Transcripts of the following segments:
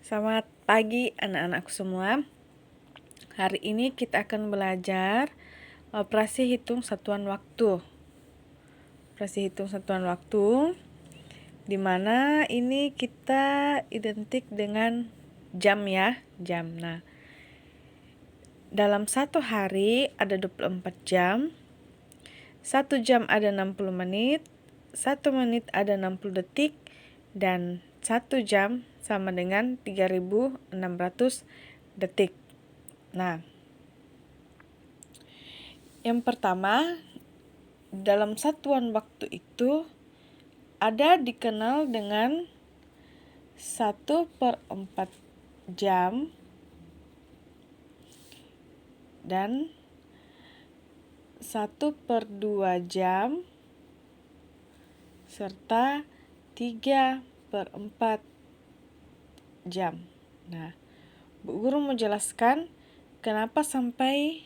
Selamat pagi anak-anakku semua. Hari ini kita akan belajar operasi hitung satuan waktu. Operasi hitung satuan waktu di mana ini kita identik dengan jam ya, jam. Nah, dalam satu hari ada 24 jam. 1 jam ada 60 menit, 1 menit ada 60 detik, dan 1 jam sama dengan 3600 detik. Nah, yang pertama, dalam satuan waktu itu ada dikenal dengan 1/4 jam dan 1/2 jam serta 3/4 jam. Nah, Bu Guru mau jelaskan kenapa sampai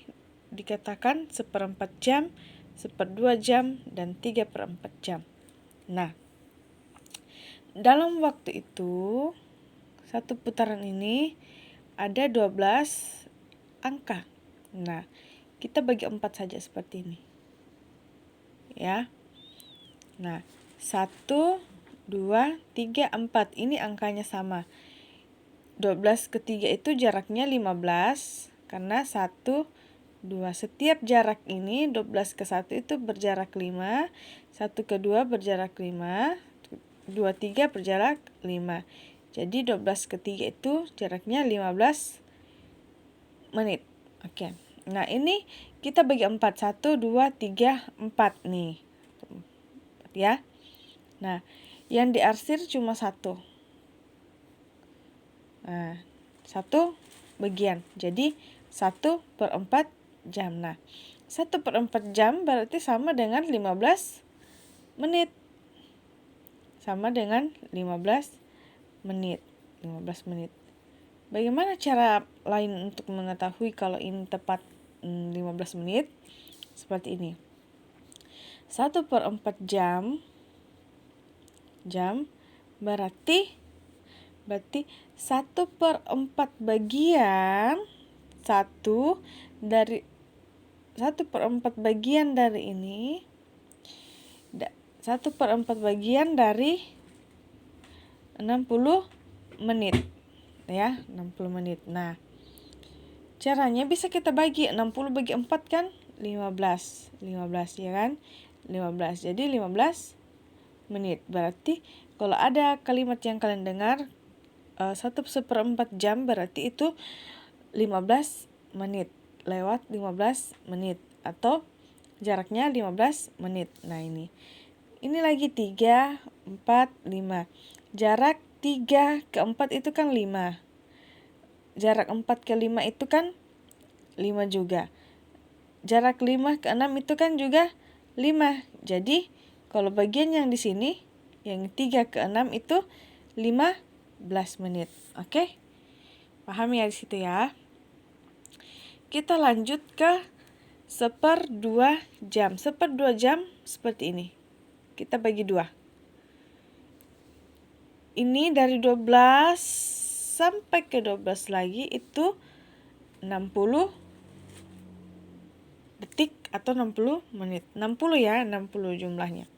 dikatakan 1/4 jam, 1/2 jam, dan 3/4 jam. Nah, dalam waktu itu, satu putaran ini ada 12 angka. Nah, kita bagi 4 saja seperti ini. Ya. Nah, 1, 2, 3, 4. Ini angkanya sama. 12 ke 3 itu jaraknya 15 karena 1, 2. Setiap jarak ini 12 ke 1 itu berjarak 5, 1 ke 2 berjarak 5, 2, 3 berjarak 5. Jadi 12 ke 3 itu jaraknya 15 menit. Oke. Nah, ini kita bagi 4. 1, 2, 3, 4 nih. Ya. Nah, yang diarsir cuma 1. Nah, 1 bagian. Jadi 1/4 jam. Nah, 1/4 jam berarti sama dengan 15 menit. Sama dengan 15 menit. 15 menit. Bagaimana cara lain untuk mengetahui kalau ini tepat 15 menit? Seperti ini. 1/4 jam berarti 1/4 bagian 1/4 bagian dari ini 1/4 bagian dari 60 menit ya, 60 menit. Nah, caranya bisa kita bagi 60 bagi 4 kan 15 ya kan, 15. Jadi 15 menit. Berarti kalau ada kalimat yang kalian dengar 1/4 jam berarti itu 15 menit, lewat 15 menit atau jaraknya 15 menit. Nah, ini lagi 3, 4, 5. Jarak 3 ke 4 itu kan 5. Jarak 4 ke 5 itu kan 5 juga. Jarak 5 ke 6 itu kan juga 5. Jadi, kalau bagian yang di sini, yang 3 ke 6 itu 15 menit. Oke? Paham ya di situ ya? Kita lanjut ke 1/2 jam. 1/2 jam seperti ini. Kita bagi 2. Ini dari 12 sampai ke 12 lagi itu 60 detik atau 60 menit. 60 ya, 60 jumlahnya.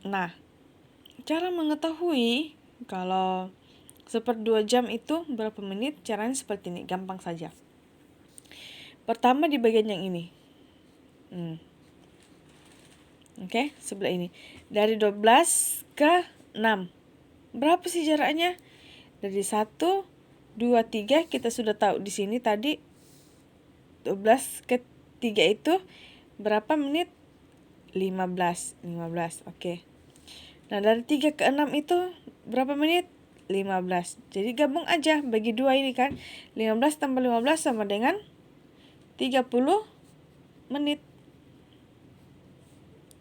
Nah, cara mengetahui kalau 1/2 jam itu berapa menit, caranya seperti ini, gampang saja. Pertama di bagian yang ini. Oke, sebelah ini. Dari 12 ke 6. Berapa sih jaraknya? Dari 1, 2, 3 kita sudah tahu di sini tadi 12 ke 3 itu berapa menit? 15. Oke. Nah, dari 3 ke 6 itu berapa menit? 15. Jadi gabung aja bagi 2 ini kan. 15 tambah 15 sama dengan 30 menit.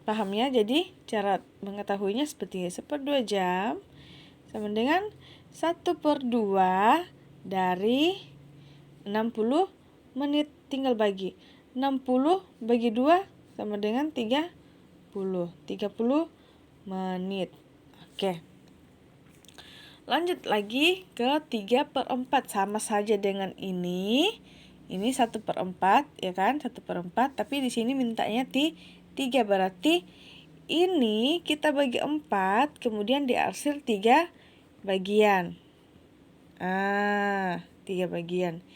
Paham ya? Jadi cara mengetahuinya seperti ini. 1/2 jam sama dengan 1/2 dari 60 menit. Tinggal bagi. 60 bagi 2 sama dengan 30 menit. Oke. Lanjut lagi ke 3/4, sama saja dengan ini. Ini 1/4, ya kan? 1/4, tapi di sini mintanya 3, berarti ini kita bagi 4, kemudian diarsir 3 bagian. 3 bagian.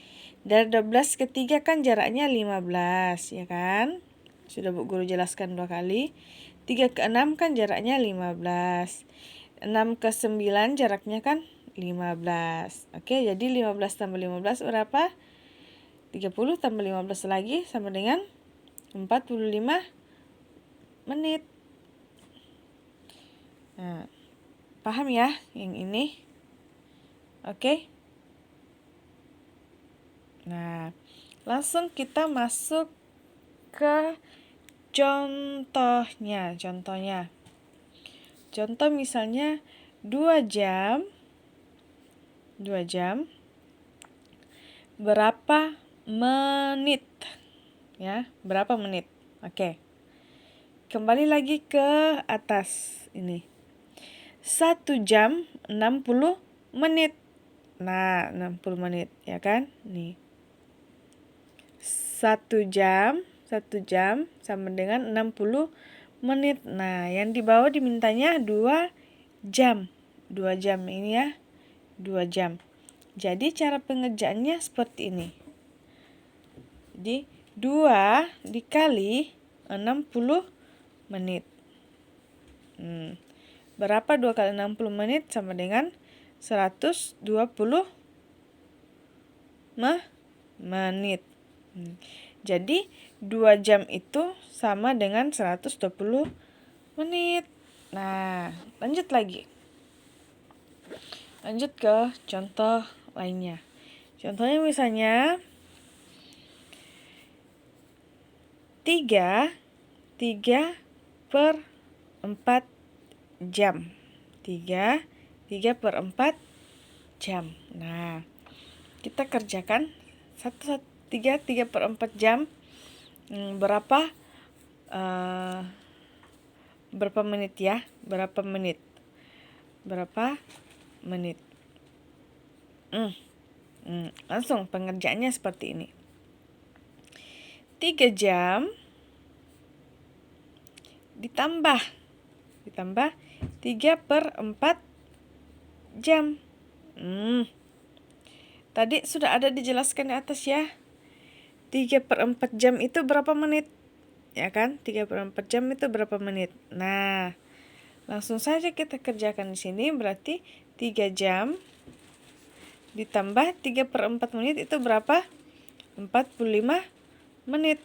Dari 12 ke 3 kan jaraknya 15, ya kan? Sudah Bu Guru jelaskan 2 kali. 3 ke 6 kan jaraknya 15. 6 ke 9 jaraknya kan 15. Oke, jadi 15 tambah 15 berapa? 30 tambah 15 lagi sama dengan 45 menit. Nah, paham ya yang ini? Oke. Nah, langsung kita masuk ke contohnya. Contoh misalnya 2 jam berapa menit? Ya, berapa menit? Oke. Kembali lagi ke atas ini. 1 jam 60 menit. Nah, 60 menit, ya kan? Nih. 1 jam sama dengan 60 menit. Nah, yang di bawah dimintanya 2 jam. 2 jam ini ya. 2 jam. Jadi cara pengerjaannya seperti ini. Jadi 2 dikali 60 menit. Berapa 2 kali 60 menit sama dengan 120 menit. Jadi 2 jam itu sama dengan 120 menit. Nah, lanjut lagi. Lanjut ke contoh lainnya. Contohnya misalnya 3 per 4 jam. 3/4 jam. Nah, kita kerjakan 3/4 jam. Berapa menit ya? Berapa menit? Langsung pengerjaannya seperti ini. 3 jam ditambah 3/4 jam. Tadi sudah ada dijelaskan di atas ya. 3/4 jam itu berapa menit? Ya kan? 3/4 jam itu berapa menit? Nah, langsung saja kita kerjakan di sini, berarti 3 jam ditambah 3/4 menit itu berapa? 45 menit.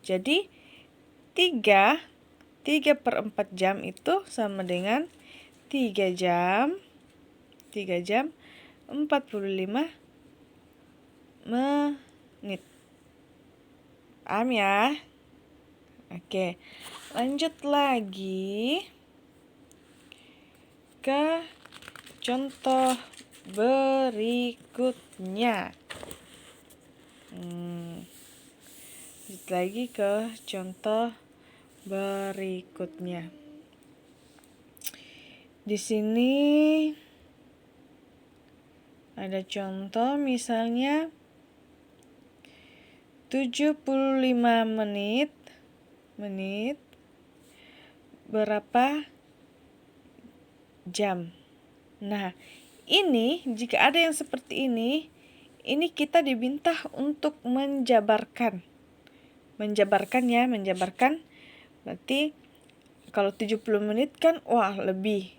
Jadi 3/4 jam itu sama dengan 3 jam 45 menit. Paham ya? Oke, lanjut lagi ke contoh berikutnya. Lanjut lagi ke contoh berikutnya. Di sini ada contoh misalnya 75 menit berapa jam. Nah, ini jika ada yang seperti ini kita diminta untuk menjabarkan. Menjabarkan. Berarti kalau 70 menit kan lebih.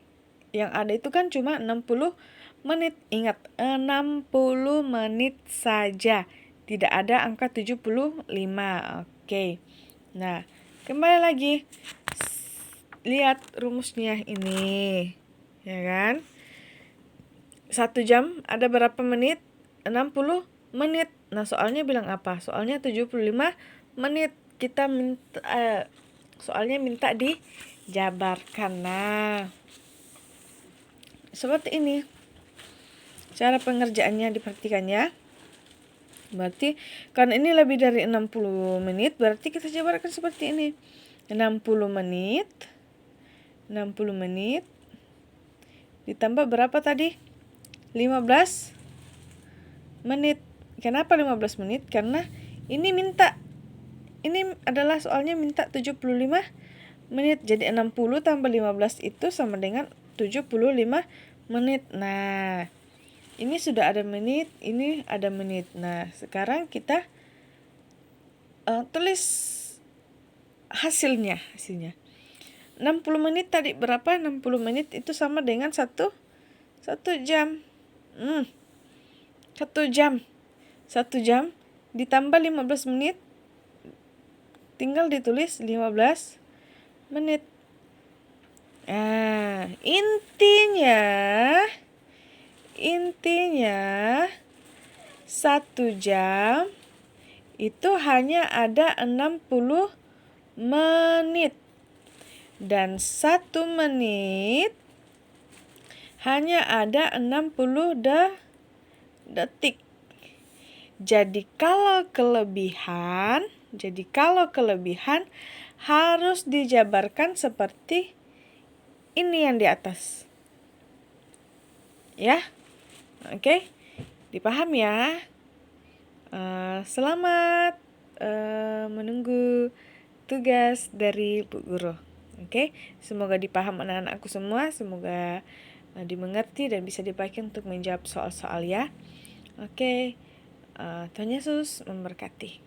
Yang ada itu kan cuma 60 menit. Ingat, 60 menit saja. Tidak ada angka 75. Oke. Nah, kembali lagi. Lihat rumusnya ini. Ya kan? 1 jam ada berapa menit? 60 menit. Nah, soalnya bilang apa? Soalnya 75 menit. Kita soalnya minta dijabarkan. Nah, seperti ini. Cara pengerjaannya diperhatikan ya. Berarti karena ini lebih dari 60 menit, berarti kita jabarkan seperti ini. 60 menit ditambah berapa tadi? 15 menit. Kenapa 15 menit? Karena ini adalah soalnya minta 75 menit. Jadi 60 tambah 15 itu sama dengan 75 menit. Nah, ini sudah ada menit, ini ada menit. Nah, sekarang kita tulis hasilnya. 60 menit tadi berapa? 60 menit itu sama dengan 1 jam. 1 jam. 1 jam ditambah 15 menit, tinggal ditulis 15 menit. Intinya 1 jam itu hanya ada 60 menit. Dan 1 menit hanya ada 60 detik. Jadi kalau kelebihan harus dijabarkan seperti ini yang di atas. Ya. Oke. Dipaham ya? Selamat menunggu tugas dari Bu Guru. Oke, semoga dipaham anak-anakku semua, semoga dimengerti dan bisa dipakai untuk menjawab soal-soal ya. Oke, Tuhan Yesus memberkati.